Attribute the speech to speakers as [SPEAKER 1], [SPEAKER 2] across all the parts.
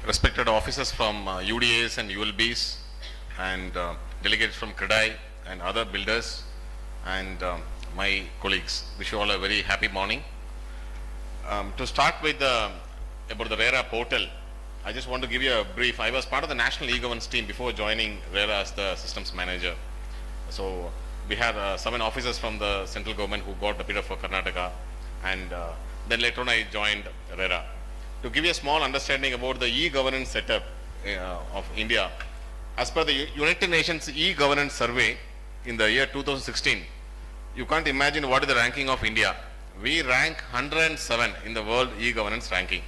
[SPEAKER 1] respected officers from UDAs and ULBs and delegates from CREDAI and other builders and my colleagues. Wish you all a very happy morning. To start with about the RERA portal, I just want to give you a brief. I was part of the national e-governance team before joining RERA as the systems manager. So we had 7 officers from the central government who got deputed for Karnataka, and then later on I joined RERA. To give you a small understanding about the e-governance setup of India, as per the United Nations e-governance survey in the year 2016, you can't imagine what is the ranking of India. We rank 107 in the world e-governance ranking.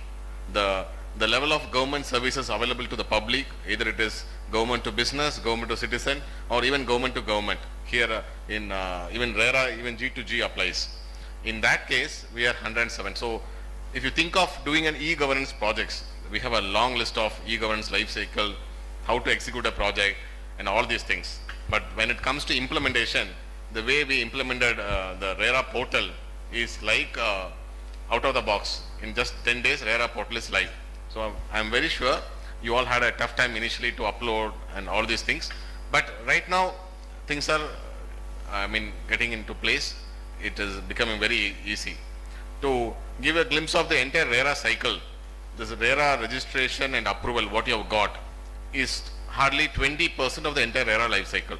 [SPEAKER 1] The level of government services available to the public, either it is government to business, government to citizen, or even government to government. Here in even RERA, even G to G applies. In that case, we are 107. So if you think of doing an e-governance projects, we have a long list of e-governance life cycle, how to execute a project, and all these things. But when it comes to implementation, the way we implemented the RERA portal is like out of the box. In just 10 days, RERA portal is live. So I'm very sure you all had a tough time initially to upload and all these things. But right now, things are, getting into place. It is becoming very easy. To give a glimpse of the entire RERA cycle, this RERA registration and approval, what you have got, is hardly 20% of the entire RERA life cycle.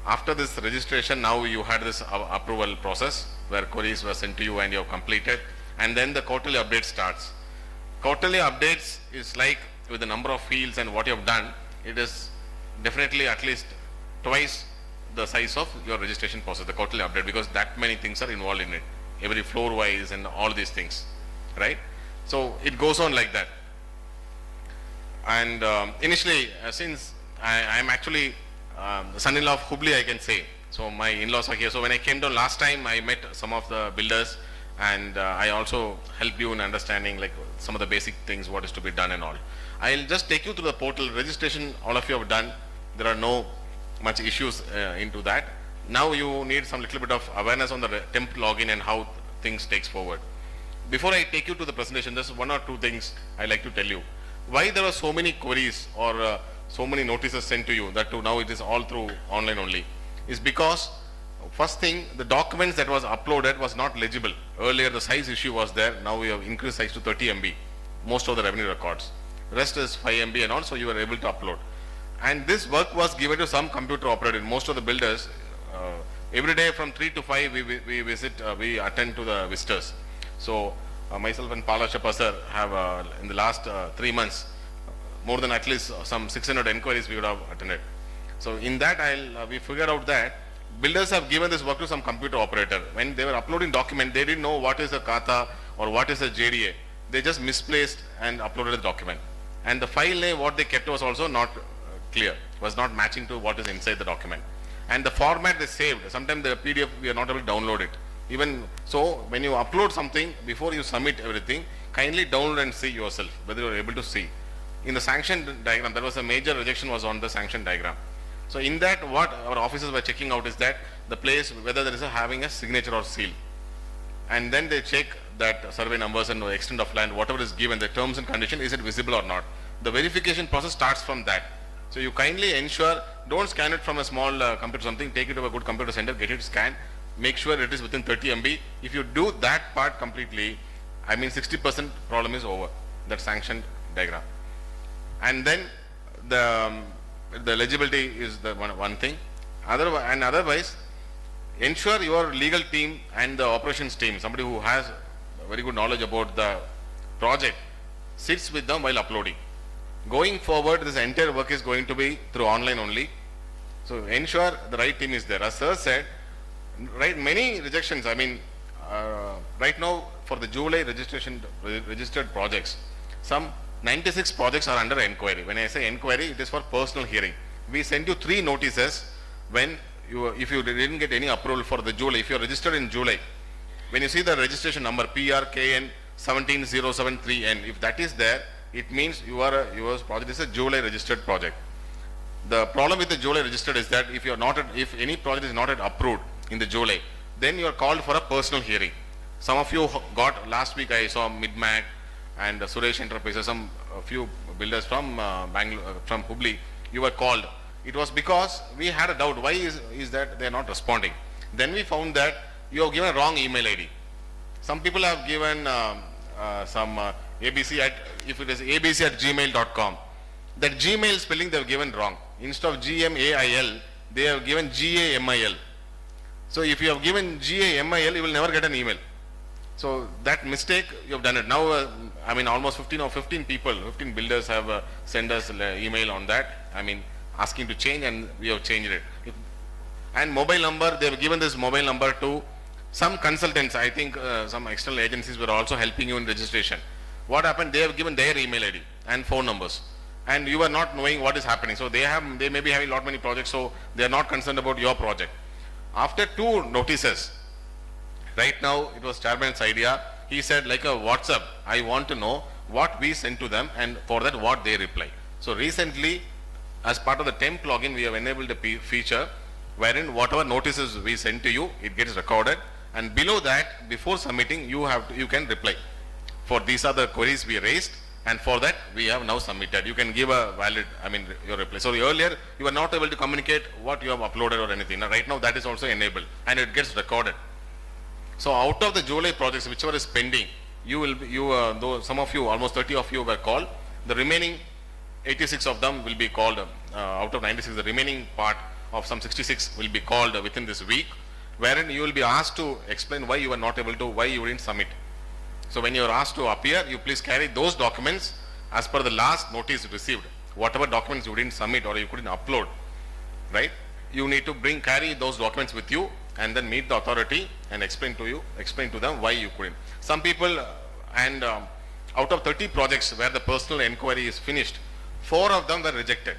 [SPEAKER 1] After this registration, now you had this approval process where queries were sent to you and you have completed, and then the quarterly update starts. Quarterly updates is like with the number of fields and what you have done, it is definitely at least twice the size of your registration process, the quarterly update, because that many things are involved in it, every floor wise and all these things, right? So it goes on like that. And initially, since I am actually the son-in-law of Hubli, I can say. So my in-laws are here. So when I came down last time, I met some of the builders, and I also helped you in understanding like some of the basic things, what is to be done and all. I'll just take you through the portal registration. All of you have done. There are no much issues into that. Now you need some little bit of awareness on the temp login and how things takes forward. Before I take you to the presentation, just 1 or 2 things I like to tell you. Why there are so many queries or so many notices sent to you that now it is all through online only, is because first thing, the documents that was uploaded was not legible. Earlier the size issue was there. Now we have increased size to 30 MB, most of the revenue records. Rest is 5 MB and also you were able to upload. And this work was given to some computer operator. Most of the builders, every day from 3 to 5 we attend to the visitors. So myself and Pala Shappa sir have in the last 3 months, more than at least some 600 inquiries we would have attended. So in that we figured out that builders have given this work to some computer operator. When they were uploading document, they didn't know what is a kata or what is a JDA. They just misplaced and uploaded the document. And the file name what they kept was also not clear, was not matching to what is inside the document. And the format they saved, sometimes the PDF we are not able to download it. Even so, when you upload something, before you submit everything, kindly download and see yourself whether you are able to see. In the sanction diagram, there was a major rejection was on the sanction diagram. So in that, what our officers were checking out is that the place, whether there is having a signature or seal. And then they check that survey numbers and the extent of land, whatever is given, the terms and condition, is it visible or not. The verification process starts from that. So you kindly ensure, don't scan it from a small computer something, take it to a good computer center, get it scanned, make sure it is within 30 MB. If you do that part completely, 60% problem is over, that sanctioned diagram. And then the legibility is the one thing. Otherwise, ensure your legal team and the operations team, somebody who has very good knowledge about the project, sits with them while uploading. Going forward, this entire work is going to be through online only. So ensure the right team is there. As sir said, right, many rejections. Right now for the July registered projects, some 96 projects are under inquiry. When I say inquiry, it is for personal hearing. We send you 3 notices when if you didn't get any approval for the July. If you are registered in July, when you see the registration number PRKN 17073N, if that is there, it means your project is a July registered project. The problem with the July registered is that if any project is not approved in the July, then you are called for a personal hearing. Some of you got last week, I saw Midmac and Suresh Enterprises, some a few builders from Bangalore, from Hubli, you were called. It was because we had a doubt, why is that they are not responding. Then we found that you have given a wrong email ID. Some people have given some ABC at, if it is abc at gmail.com, that Gmail spelling they have given wrong. Instead of GMAIL, they have given GAMIL. So if you have given GAMIL, you will never get an email. So that mistake, you have done it. Now, I mean, almost 15 people, 15 builders have sent us email on that. I mean, asking to change, and we have changed it. And mobile number, they have given this mobile number to some consultants. I think some external agencies were also helping you in registration. What happened? They have given their email ID and phone numbers, and you are not knowing what is happening. So they may be having lot many projects, so they are not concerned about your project. After 2 notices, right now it was chairman's idea. He said, like a WhatsApp, I want to know what we send to them, and for that what they reply. So recently, as part of the temp login, we have enabled a feature wherein whatever notices we send to you, it gets recorded, and below that, before submitting, you can reply. For these are the queries we raised, and for that we have now submitted. You can give a valid, your reply. So earlier you were not able to communicate what you have uploaded or anything. Now, right now that is also enabled, and it gets recorded. So out of the July projects, whichever is pending, though some of you, almost 30 of you were called, the remaining 86 of them will be called, out of 96, the remaining part of some 66 will be called within this week, wherein you will be asked to explain why you were not able to, why you didn't submit. So when you are asked to appear, you please carry those documents as per the last notice received. Whatever documents you didn't submit or you couldn't upload, right? You need to carry those documents with you, and then meet the authority and explain to them why you couldn't. Some people, out of 30 projects where the personal inquiry is finished, 4 of them were rejected.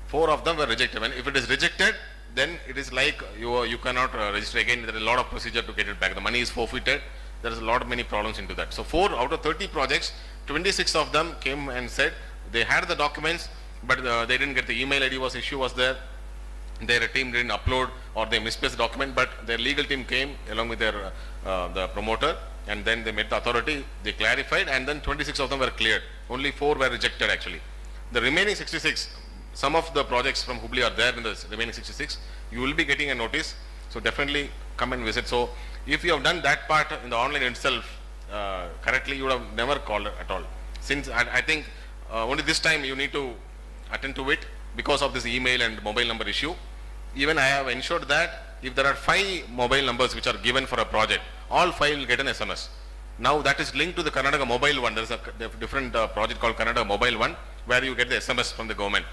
[SPEAKER 1] 4 of them were rejected. And if it is rejected, then it is like you cannot register again. There is a lot of procedure to get it back. The money is forfeited. There is a lot of many problems into that. So 4 out of 30 projects, 26 of them came and said they had the documents, but they didn't get the email ID issue was there. Their team didn't upload, or they misplaced the document, but their legal team came along with their the promoter, and then they met the authority, they clarified, and then 26 of them were cleared. Only 4 were rejected actually. The remaining 66, some of the projects from Hubli are there in the remaining 66. You will be getting a notice, so definitely come and visit. So if you have done that part in the online itself correctly, you would have never called at all. Since I think only this time you need to attend to it because of this email and mobile number issue. Even I have ensured that if there are 5 mobile numbers which are given for a project, all 5 will get an SMS. Now that is linked to the Karnataka Mobile One. There is a different project called Karnataka Mobile One, where you get the SMS from the government.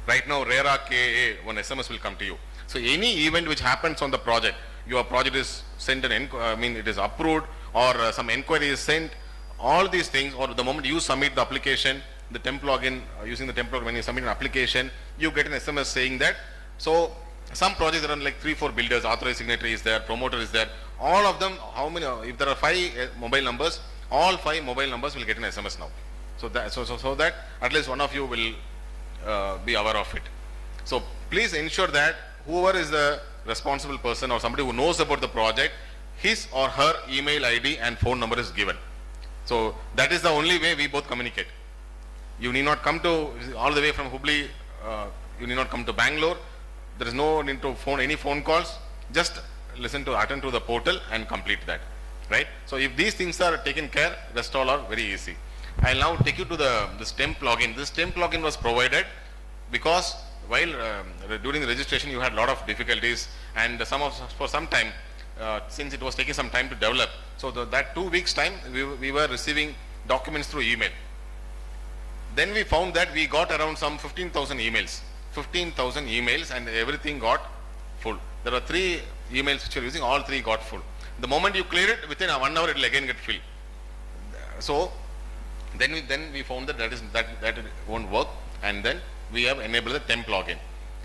[SPEAKER 1] Right now, RERA KA, one SMS will come to you. So any event which happens on the project, your project is sent it is approved, or some inquiry is sent, all these things, or the moment you submit the application, the temp login, using the temp login, when you submit an application, you get an SMS saying that. So some projects are like 3-4 builders, authorized signatory is there, promoter is there. All of them, if there are 5 mobile numbers, all 5 mobile numbers will get an SMS now. So that at least one of you will be aware of it. So please ensure that whoever is the responsible person or somebody who knows about the project, his or her email ID and phone number is given. So that is the only way we both communicate. You need not come to all the way from Hubli, you need not come to Bangalore. There is no need to any phone calls. Just attend to the portal and complete that, right? So if these things are taken care, rest all are very easy. I'll now take you to this temp login. This temp login was provided because while during the registration you had a lot of difficulties, and for some time, since it was taking some time to develop, so that 2 weeks time we were receiving documents through email. Then we found that we got around some 15,000 emails, and everything got full. There were 3 emails which you are using, all 3 got full. The moment you clear it, within 1 hour it will again get filled. So then we found that that won't work, and then we have enabled the temp login.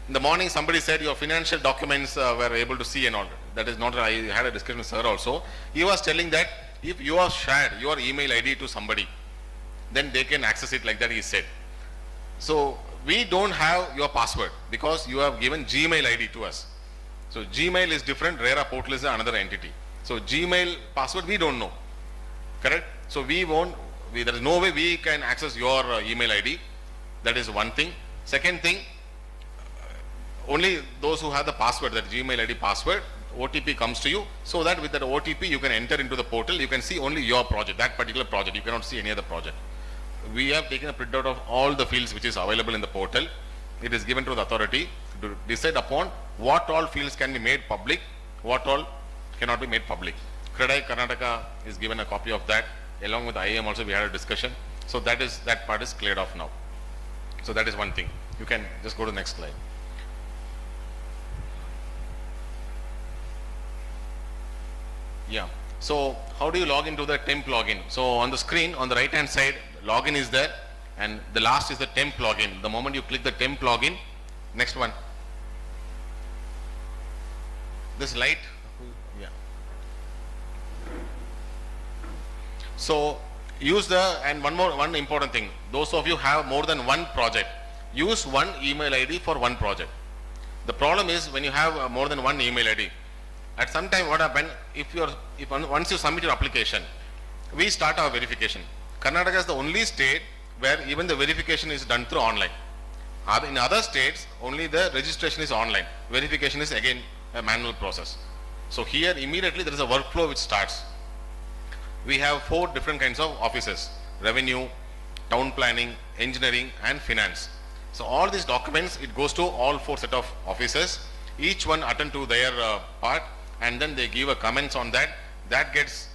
[SPEAKER 1] In the morning somebody said your financial documents were able to see and all. That is not, I had a discussion with sir also. He was telling that if you have shared your email ID to somebody, then they can access it like that, he said. So we don't have your password because you have given Gmail ID to us. So Gmail is different, RERA portal is another entity. So Gmail password we don't know, correct? So there is no way we can access your email ID. That is one thing. Second thing, only those who have the password, that Gmail ID password, OTP comes to you, so that with that OTP you can enter into the portal, you can see only your project, that particular project, you cannot see any other project. We have taken a printout of all the fields which is available in the portal. It is given to the authority to decide upon what all fields can be made public, what all cannot be made public. CREDAI Karnataka is given a copy of that, along with IAM also we had a discussion. So that part is cleared off now. So that is one thing. You can just go to the next slide. Yeah. So how do you log into the temp login? So on the screen, on the right hand side, login is there, and the last is the temp login. The moment you click the temp login, next one. This light, yeah. So use and one important thing. Those of you have more than one project, use one email ID for one project. The problem is when you have more than one email ID, at some time what happens, once you submit your application, we start our verification. Karnataka is the only state where even the verification is done through online. In other states, only the registration is online. Verification is again a manual process. So here immediately there is a workflow which starts. We have 4 different kinds of offices: revenue, town planning, engineering and finance. So all these documents, it goes to all 4 set of offices. Each one attend to their part, and then they give a comments on that. That gets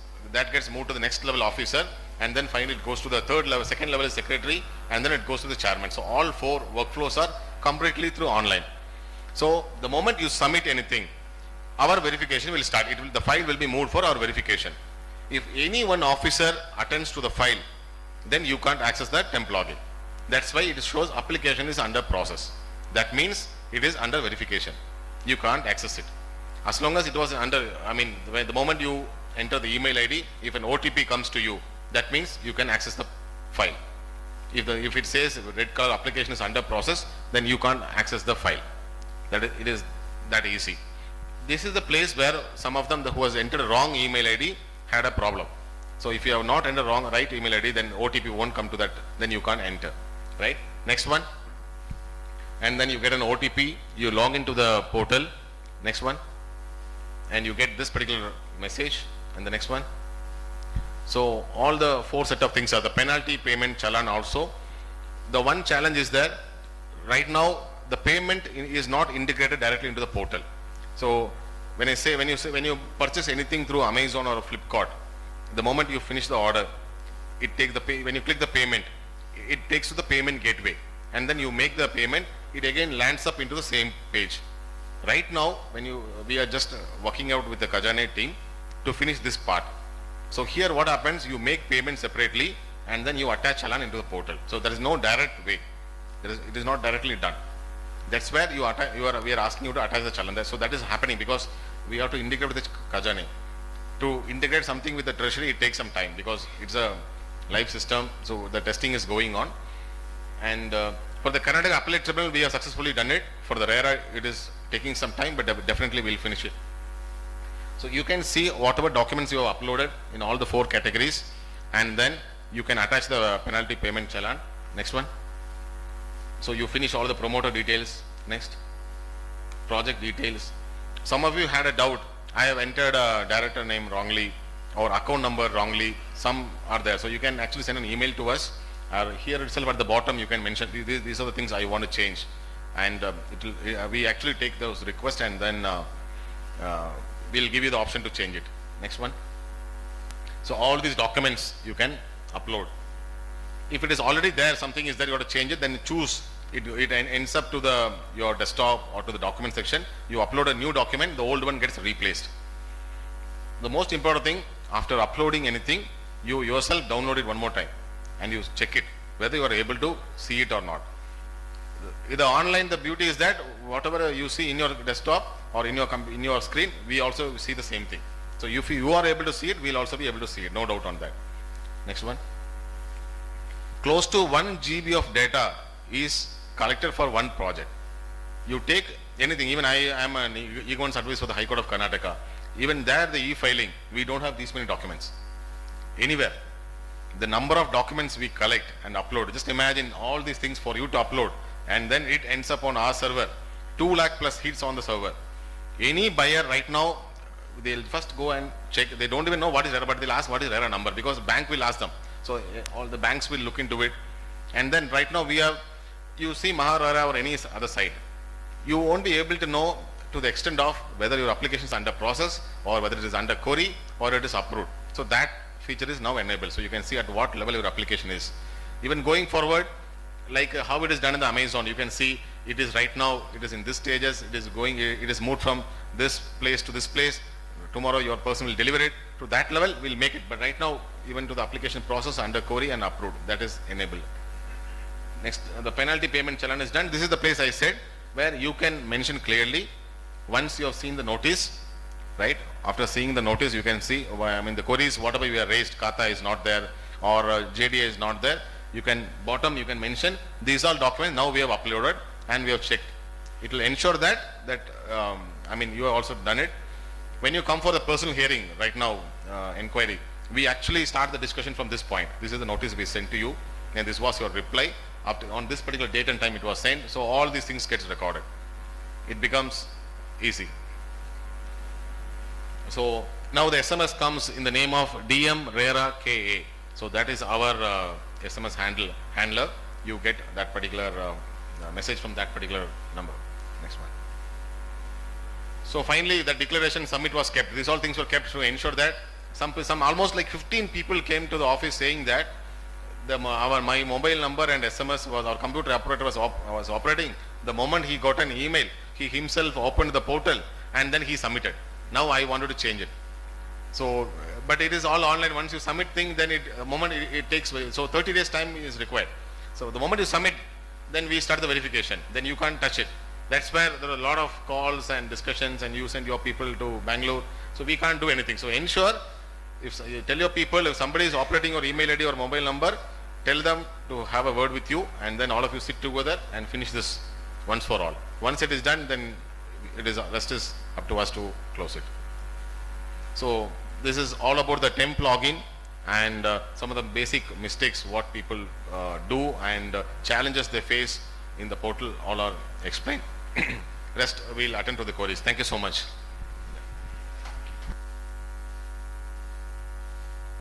[SPEAKER 1] moved to the next level officer, and then finally it goes to the third level. Second level is secretary, and then it goes to the chairman. So all 4 workflows are completely through online. So the moment you submit anything, our verification will start. The file will be moved for our verification. If any one officer attends to the file, then you can't access that temp login. That's why it shows application is under process. That means it is under verification. You can't access it. As long as it was under, the moment you enter the email ID, if an OTP comes to you, that means you can access the file. If it says red color application is under process, then you can't access the file. It is that easy. This is the place where some of them who has entered a wrong email ID had a problem. So if you have not entered right email ID, then OTP won't come to that, then you can't enter, right? Next one. And then you get an OTP, you log into the portal, next one, and you get this particular message, and the next one. So all the 4 set of things are the penalty, payment, challan also. The one challenge is that right now the payment is not integrated directly into the portal. So when you purchase anything through Amazon or Flipkart, the moment you finish the order, when you click the payment, it takes to the payment gateway, and then you make the payment, it again lands up into the same page. Right now, we are just working out with the Khajane team to finish this part. So here what happens, you make payment separately, and then you attach challan into the portal. So there is no direct way. It is not directly done. That's where we are asking you to attach the challan. So that is happening because we have to integrate with the Khajane. To integrate something with the treasury, it takes some time because it's a live system. So the testing is going on. And for the Karnataka Appellate Tribunal, we have successfully done it. For the RERA, it is taking some time, but definitely we'll finish it. So you can see whatever documents you have uploaded in all the 4 categories, and then you can attach the penalty, payment, challan. Next one. So you finish all the promoter details. Next. Project details. Some of you had a doubt. I have entered a director name wrongly or account number wrongly. Some are there. So you can actually send an email to us. Here itself at the bottom you can mention these are the things I want to change, and we actually take those requests, and then we'll give you the option to change it. Next one. So all these documents you can upload. If it is already there, something is there, you have to change it, then choose. It ends up to your desktop or to the document section. You upload a new document, the old one gets replaced. The most important thing, after uploading anything, you yourself download it one more time and you check it whether you are able to see it or not. With the online, the beauty is that whatever you see in your desktop or in your screen, we also see the same thing. So if you are able to see it, we'll also be able to see it, no doubt on that. Next one. Close to 1 GB of data is collected for one project. You take anything, even I am an e-government service for the High Court of Karnataka. Even there, the e-filing, we don't have these many documents anywhere. the number of documents we collect and upload, just imagine all these things for you to upload, and then it ends up on our server. 2 lakh plus hits on the server. Any buyer right now, they'll first go and check. They don't even know what is RERA, but they'll ask what is RERA number, because bank will ask them. So all the banks will look into it. And then right now we have, you see RERA or any other site, you won't be able to know to the extent of whether your application is under process or whether it is under query or it is approved. So that feature is now enabled. So you can see at what level your application is. Even going forward, like how it is done in the Amazon, you can see it is right now, it is in this stages, it is going, it is moved from this place to this place. Tomorrow your person will deliver it. To that level, we'll make it. But right now, even to the application process under query and approved, that is enabled. Next, the penalty payment challan is done. This is the place I said where you can mention clearly once you have seen the notice, right? After seeing the notice, you can see, I mean, the queries, whatever you have raised, Kata is not there or JDA is not there. You can, bottom, you can mention these are documents now we have uploaded and we have checked. It will ensure that, I mean, you have also done it. When you come for the personal hearing right now, inquiry, we actually start the discussion from this point. This is the notice we sent to you and this was your reply. On this particular date and time it was sent. So all these things gets recorded. It becomes easy. So now the SMS comes in the name of DM RERA KA. So that is our SMS handler. You get that particular message from that particular number. Next one. So finally the declaration submit was kept. These all things were kept to ensure that some almost like 15 people came to the office saying that my mobile number and SMS was, our computer operator was operating. The moment he got an email, he himself opened the portal and then he submitted. Now I wanted to change it. So, but it is all online. Once you submit thing, then it takes, so 30 days time is required. So the moment you submit, then we start the verification. Then you can't touch it. That's where there are a lot of calls and discussions and you send your people to Bangalore. So we can't do anything. So ensure, if you tell your people, if somebody is operating your email ID or mobile number, tell them to have a word with you and then all of you sit together and finish this once for all. Once it is done, then rest is up to us to close it. So this is all about the temp login and some of the basic mistakes what people do and challenges they face in the portal, all are explained. Rest we'll attend to the queries. Thank you so much.